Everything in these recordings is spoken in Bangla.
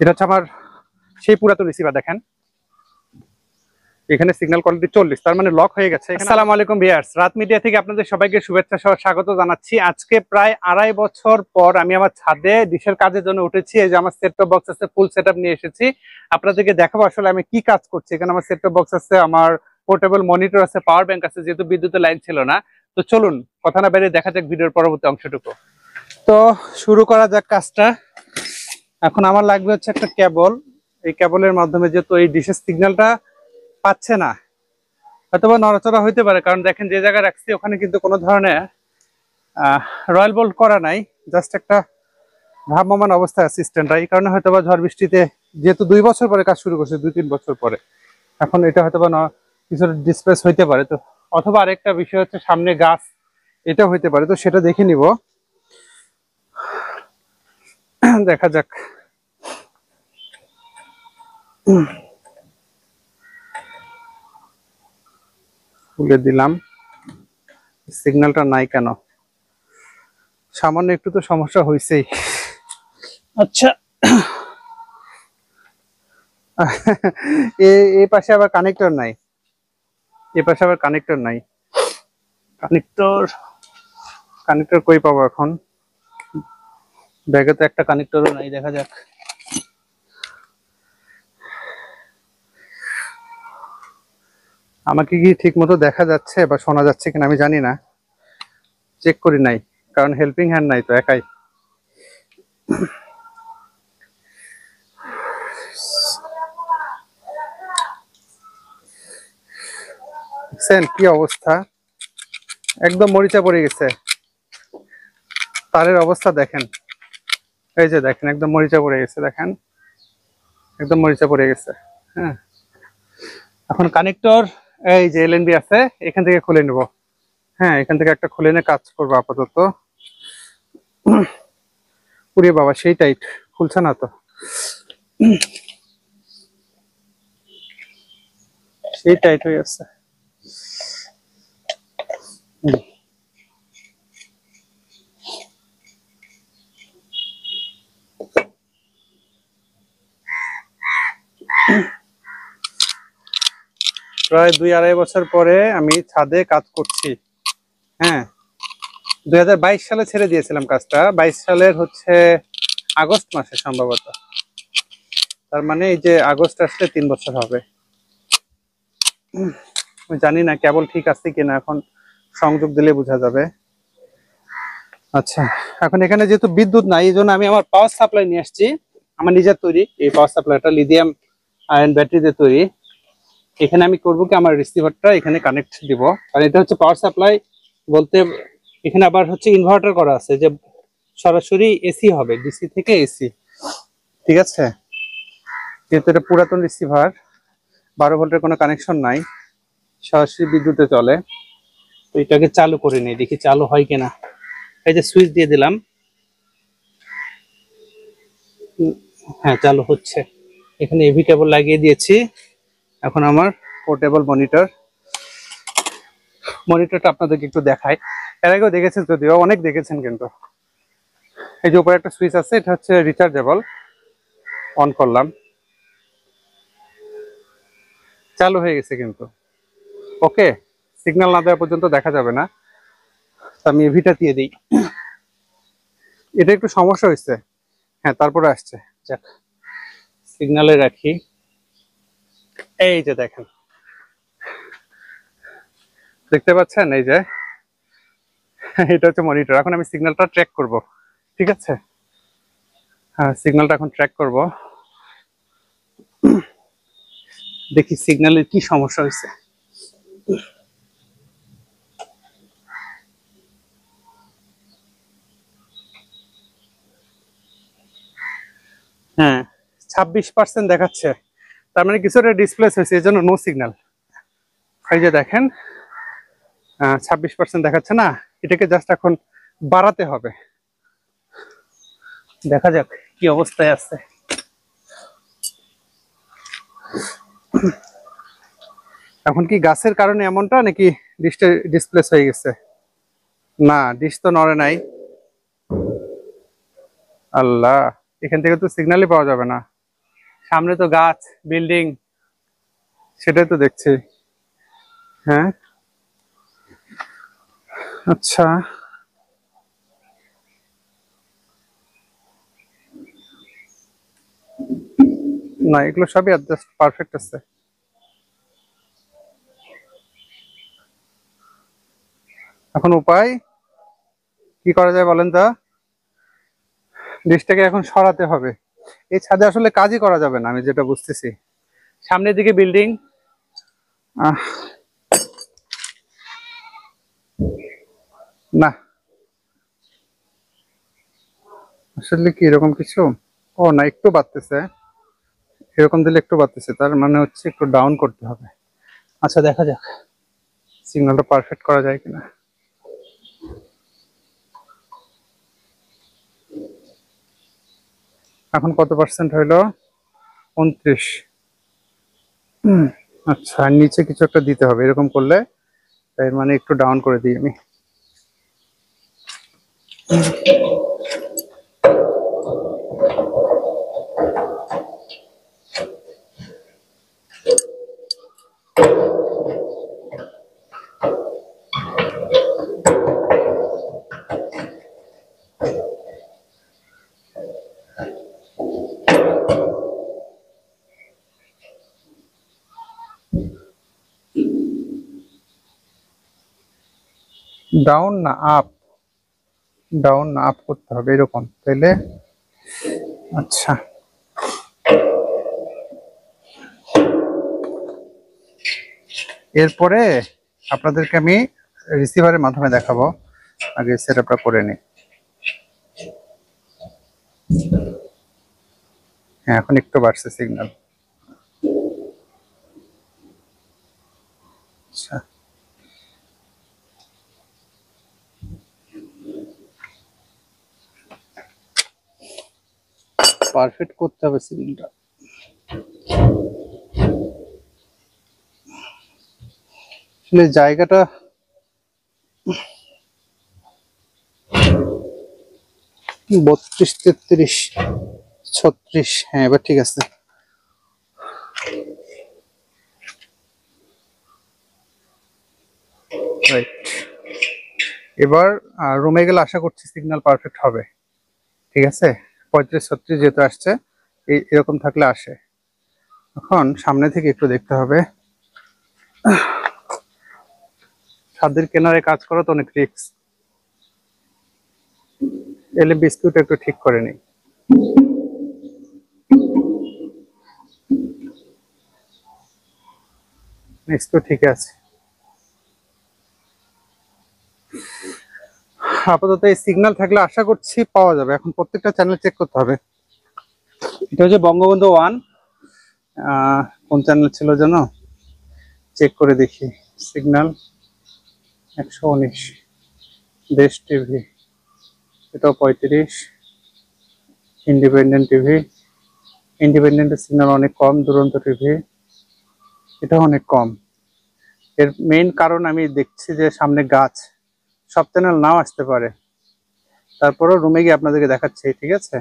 এটা হচ্ছে আমার সেই পুরাতন রিসিভার। দেখেন এখানে সিগন্যাল কোয়ালিটি 40, তার মানে লক হয়ে গেছে। আসসালামু আলাইকুম ভিউয়ার্স, রাত মিডিয়া থেকে আপনাদের সবাইকে শুভেচ্ছা সহ স্বাগত জানাচ্ছি। আজকে প্রায় 2.5 বছর পর আমি আমার ছাদে ডিশের কাজের জন্য উঠেছি। এই যে আমার সেট টপ বক্স আছে, ফুল সেটআপ নিয়ে এসেছি আপনাদেরকে দেখাবো আসলে আমি কি কাজ করছি। এখানে আমার সেট টপ বক্স আছে, আমার পোর্টেবল মনিটর আছে, পাওয়ার ব্যাংক আছে, যেহেতু বিদ্যুতের লাইন ছিল না। তো চলুন কথা না বেরিয়ে দেখা যাক ভিডিওর পরবর্তী অংশটুকু। তো শুরু করা যাক কাজটা। এখন আমার লাগবে হচ্ছে একটা কেবল। এই কেবলের মাধ্যমে যেহেতু এই ডিশের সিগন্যালটা পাচ্ছে না, হয়তোবা নড়াচড়া হইতে পারে, কারণ দেখেন যে জায়গায় রাখছি ওখানে কিন্তু কোনো ধরনের রয়্যাল বোল্ট করা নাই, জাস্ট একটা ভ্রাম্যমান অবস্থায় আছে স্ট্যান্ডটা। এই কারণে হয়তোবা ঝড় বৃষ্টিতে, যেহেতু 2 বছর পরে কাজ শুরু করছে, 2-3 বছর পরে, এখন এটা হয়তোবা কিছু ডিসপ্লেস হইতে পারে। তো অথবা আরেকটা বিষয় হচ্ছে সামনে গাছ, এটাও হইতে পারে। তো সেটা দেখে নিব, দেখা যাক। খুলে দিলাম, সিগন্যালটা নাই কেন? সামান্য একটু তো সমস্যা হয়েছেই। আচ্ছা, এই পাশে আবার কানেক্টর নাই, এই পাশে আবার কানেক্টর নাই। কানেক্টর কই পাবো এখন? ব্যাগে তো একটা কানেক্টরও নাই, দেখা যাক। আমাকে কি ঠিক মতো দেখা যাচ্ছে বা শোনা যাচ্ছে কিনা আমি জানি না, চেক করি নাই, কারণ হেল্পিং হ্যান্ড নাই তো, একাই। দেখছেন কি অবস্থা? একদম মরিচা পড়ে গেছে, তারের অবস্থা দেখেন। এই যে দেখেন, একদম মরিচা পড়ে গেছে, দেখেন একদম মরিচা পড়ে গেছে। হ্যাঁ, এখন কানেক্টর এই যে এলএনবি আছে, এখান থেকে খুলে নেব। হ্যাঁ, এখান থেকে একটা খুলে নিয়ে কাজ করবো আপাতত। পুরে বাবা, সেই টাইট, খুলছে না তো, সেই টাইট হয়ে আছে। প্রায় 2-2.5 বছর পরে আমি ছাদে কাজ করছি। হ্যাঁ, 2022 সালে ছেড়ে দিয়েছিলাম কাজটা, 22 সালের হচ্ছে আগস্ট মাসে সম্ভবত। তার মানে এই যে আগস্ট আসলে 3 বছর হবে। আমি জানি না কেবল ঠিক আছে কিনা, এখন সংযোগ দিলে বোঝা যাবে। আচ্ছা, এখন এখানে যেহেতু বিদ্যুৎ নাই, এই জন্য আমি আমার পাওয়ার সাপ্লাই নিয়ে আসছি, আমার নিজের তৈরি। এই পাওয়ার সাপ্লাইটা লিথিয়াম আয়ন ব্যাটারি দিয়ে তৈরি। এখানে আমি করবো কি, আমার রিসিভারটা এখানে কানেক্ট দিব, কারণ এটা হচ্ছে পাওয়ার সাপ্লাই বলতে এখানে আবার হচ্ছে ইনভার্টার করা আছে, যে সরাসরি এসি হবে, ডিসি থেকে এসি। ঠিক আছে, যেহেতু এটা পুরাতন রিসিভার, 12 ভোল্টের কোনো কানেকশন নাই, সরাসরি বিদ্যুতে চলে। তো এটাকে চালু করে নিই, দেখি চালু হয় কিনা। এই যে সুইচ দিয়ে দিলাম, হ্যাঁ চালু হচ্ছে। এখানে এভি কেবল লাগিয়ে দিয়েছি। এখন আমার পোর্টেবল মনিটরটা আপনাদেরকে একটু দেখাই। এর আগেও দেখেছেন, যদিও অনেক দেখেছেন, কিন্তু এই যে উপরে একটা সুইচ আছে, এটা হচ্ছে রিচার্জেবল। অন করলাম, চালু হয়ে গেছে, কিন্তু ওকে, সিগন্যাল না দেওয়া পর্যন্ত দেখা যাবে না। আমি এভিটা দিয়ে দিই, এটা একটু সমস্যা হয়েছে। হ্যাঁ, তারপরে আসছে, যাক সিগন্যালে রাখি। এই যে দেখেন, দেখতে পাচ্ছেন, এই যে এটা হচ্ছে মনিটর। এখন আমি সিগন্যালটা ট্র্যাক করব। ঠিক আছে, হ্যাঁ সিগন্যালটা এখন ট্র্যাক করব, দেখি সিগন্যালের কি সমস্যা হয়েছে। হ্যাঁ, 26% দেখাচ্ছে, তার মানে কিছুটা ডিসপ্লেস হয়েছে, এই জন্য নো সিগন্যাল। এই যে দেখেন 26% দেখাচ্ছে না, এটাকে জাস্ট এখন বাড়াতে হবে। দেখা যাক কি অবস্থায় আছে। এখন কি গাছের কারণে এমনটা, নাকি ডিশটা ডিসপ্লেস হয়ে গেছে? না, ডিশ তো নড়ে নাই। আল্লাহ, এখান থেকে তো সিগন্যালই পাওয়া যাবে না। সামনে তো গাছ বিল্ডিং, সেটাই তো দেখছি। হ্যাঁ আচ্ছা, না এগুলো সবই অ্যাডজাস্ট পারফেক্ট আছে। এখন উপায় কি করা যায় বলেন তো? ডিশটাকে এখন সরাতে হবে। এই ছাদে আসলে কাজই করা যাবে না, আমি যেটা বুঝতেছি। সামনের দিকে বিল্ডিং, না আসলে কি এরকম কিছু, ও না একটু বাড়তেছে, এরকম দিলে একটু বাড়তেছে, তার মানে হচ্ছে একটু ডাউন করতে হবে। আচ্ছা দেখা যাক সিগন্যালটা পারফেক্ট করা যায় কিনা। এখন কত পার্সেন্ট হইলো? 29। আচ্ছা নিচে কিছু একটা দিতে হবে, এরকম করলে এর মানে একটু ডাউন করে দিই আমি। ডাউন না আপ, ডাউন না আপ করতে হবে এরকম, তাইলে আচ্ছা এরপরে আপনাদেরকে আমি রিসিভারের মাধ্যমে দেখাবো, আগে সেটআপটা করে নিই। হ্যাঁ এখন একটু বাড়ছে সিগন্যাল। আচ্ছা পারফেক্ট করতে হবে সিগন্যালটা। আসলে জায়গাটা 32, 33, 36, হ্যাঁ এবার ঠিক আছে। রাইট, এবার রুমে গেলে আশা করছি সিগন্যাল পারফেক্ট হবে। ঠিক আছে 35, 36 যেহেতু আসছে, এরকম থাকলে আসে। এখন সামনে থেকে একটু দেখতে হবে, ছাদের কিনারে কাজ করা তো অনেক রিস্ক। এলে বিস্কুট একটু ঠিক করে নিই। নেক্সট তো ঠিক আছে। আপাতত এই সিগন্যাল থাকলে আশা করছি পাওয়া যাবে। এখন প্রত্যেকটা চ্যানেল চেক করতে হবে। এটা হচ্ছে বঙ্গবন্ধু 1, কোন চ্যানেল ছিল যেন, চেক করে দেখি। সিগন্যাল 119, দেশ টিভি, এটাও 35, ইন্ডিপেন্ডেন্ট টিভি, ইন্ডিপেন্ডেন্টের সিগন্যাল অনেক কম, দুরন্ত টিভি এটাও অনেক কম। এর মেইন কারণ আমি দেখছি যে সামনে গাছ, সব চ্যানেল নাও আসতে পারে, তারপরও রুমে গিয়ে আপনাদেরকে দেখাচ্ছি। ঠিক আছে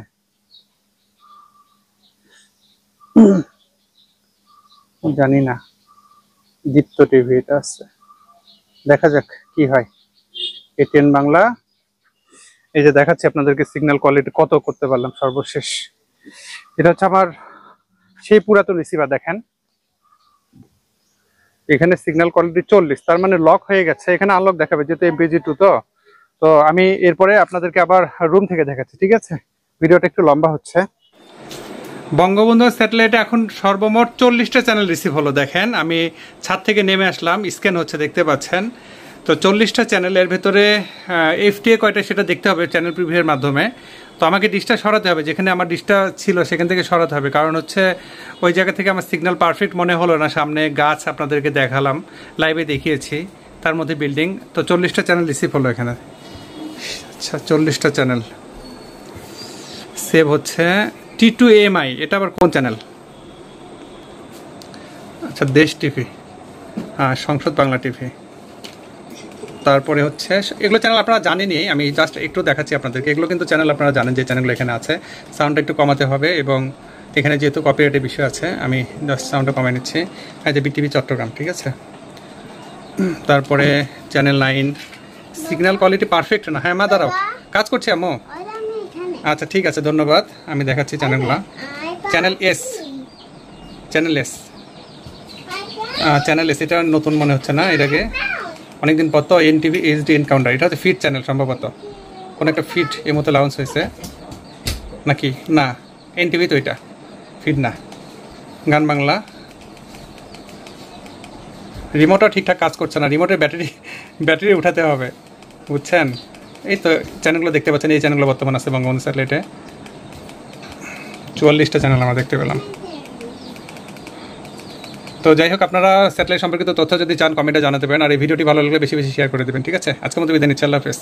জানি না, দীপ্ত টিভি এটা আছে, দেখা যাক কি হয়। এটিএন বাংলা, এই যে দেখাচ্ছি আপনাদেরকে সিগন্যাল কোয়ালিটি কত করতে পারলাম সর্বশেষ। এটা হচ্ছে আমার সেই পুরাতন রিসিভার, দেখেন এখানে সিগন্যাল কোয়ালিটি 40, তার মানে লক হয়ে গেছে। এখানে আনলক দেখাবে যেহেতু MBG2 তো আমি এরপরে আপনাদেরকে আবার রুম থেকে দেখাচ্ছি। ঠিক আছে ভিডিওটা একটু লম্বা হচ্ছে। বঙ্গবন্ধু স্যাটেলাইটে এখন সর্বমোট 40টা চ্যানেল রিসিভ হলো। দেখেন আমি ছাদ থেকে নেমে আসলাম, স্ক্যান হচ্ছে দেখতে পাচ্ছেন। তো 40টা চ্যানেলের ভেতরে FTA কয়টা সেটা দেখতে হবে চ্যানেল প্রিভিউয়ের মাধ্যমে। তো আমাকে ডিশটা সরাতে হবে, যেখানে আমার ডিশটা ছিল সেখান থেকে সরাতে হবে, কারণ হচ্ছে ওই জায়গা থেকে আমার সিগন্যাল পারফেক্ট মনে হলো না। সামনে গাছ আপনাদেরকে দেখালাম, লাইভে দেখিয়েছি, তার মধ্যে বিল্ডিং। তো 40টা চ্যানেল রিসিভ হলো এখানে। আচ্ছা 40টা চ্যানেল সেভ হচ্ছে। T2AMI এটা আবার কোন চ্যানেল? আচ্ছা দেশ টিভি, হ্যাঁ সংসদ বাংলা টিভি। তারপরে হচ্ছে এগুলো চ্যানেল আপনারা জানেনই, আমি জাস্ট একটু দেখাচ্ছি আপনাদেরকে। এগুলো কিন্তু চ্যানেল আপনারা জানেন যে চ্যানেলগুলো এখানে আছে। সাউন্ডটা একটু কমাতে হবে এবং এখানে যেহেতু কপিরাইটের বিষয় আছে আমি জাস্ট সাউন্ডটা কমিয়ে নিচ্ছি। এই যে বিটিভি চট্টগ্রাম, ঠিক আছে। তারপরে চ্যানেল 9, সিগন্যাল কোয়ালিটি পারফেক্ট না। হ্যাঁ মা দাঁড়াও, কাজ করছি আম্মু। আচ্ছা ঠিক আছে, ধন্যবাদ। আমি দেখাচ্ছি চ্যানেলগুলো। Channel S, channel S, channel S, এটা নতুন মনে হচ্ছে না, এটাকে অনেকদিন পর তো এনটিভি এইচডি এনকাউন্টার, এটা হচ্ছে ফিট চ্যানেল সম্ভবত, কোনো একটা ফিট এর মতো লঞ্চ হয়েছে নাকি না, এনটিভি তো এটা ফিট না। গান বাংলা, রিমোটও ঠিকঠাক কাজ করছে না, রিমোটের ব্যাটারি উঠাতে হবে, বুঝছেন। এই তো চ্যানেলগুলো দেখতে পাচ্ছেন, এই চ্যানেলগুলো বর্তমান আছে বঙ্গবন্ধু স্যাটেলাইটে, 44টা চ্যানেল আমরা দেখতে পেলাম। তো যাই হোক, আপনারা স্যাটেলাইট সম্পর্কিত তথ্য যদি চান কমেন্টে জানাতে পারেন, আর এই ভিডিওটি ভালো লাগলে বেশি বেশি শেয়ার করে দেবেন, ঠিক আছে। আজকের মতো বিদায় নিচ্ছি, আল্লাহ হাফেজ।